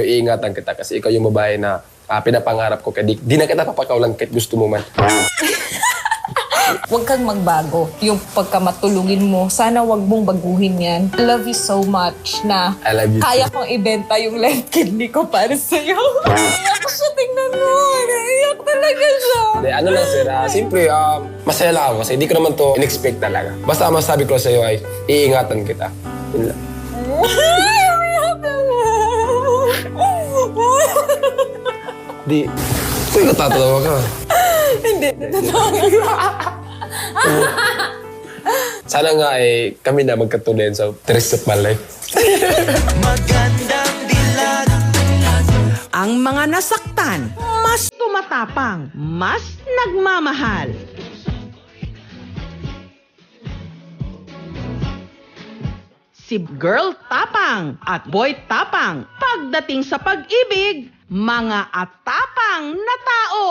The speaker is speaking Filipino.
Iingatan kita kasi ikaw yung babae na pinapangarap ko. Kaya di na kita papakawalan kahit gusto mo man. Huwag kang magbago. Yung pagkamatulungin mo, sana wag mong baguhin yan. I love you so much na I love you kaya too. kong ibenta yung left kidney ko para sa'yo. Naiyak siya, tingnan mo. Naiyak talaga siya. Hindi, ano lang sir, siyempre, masaya lang ako kasi hindi ko naman to in-expect talaga. Basta ang masabi ko sa'yo ay iingatan kita. Yun lang. Di, kung natatawa ka. Hindi, Sana nga kami na magkatuloy sa the rest of my life. Ang mga nasaktan, mas tumatapang, mas nagmamahal. Si Girl Tapang at Boy Tapang, pagdating sa pag-ibig, mga atapang na tao.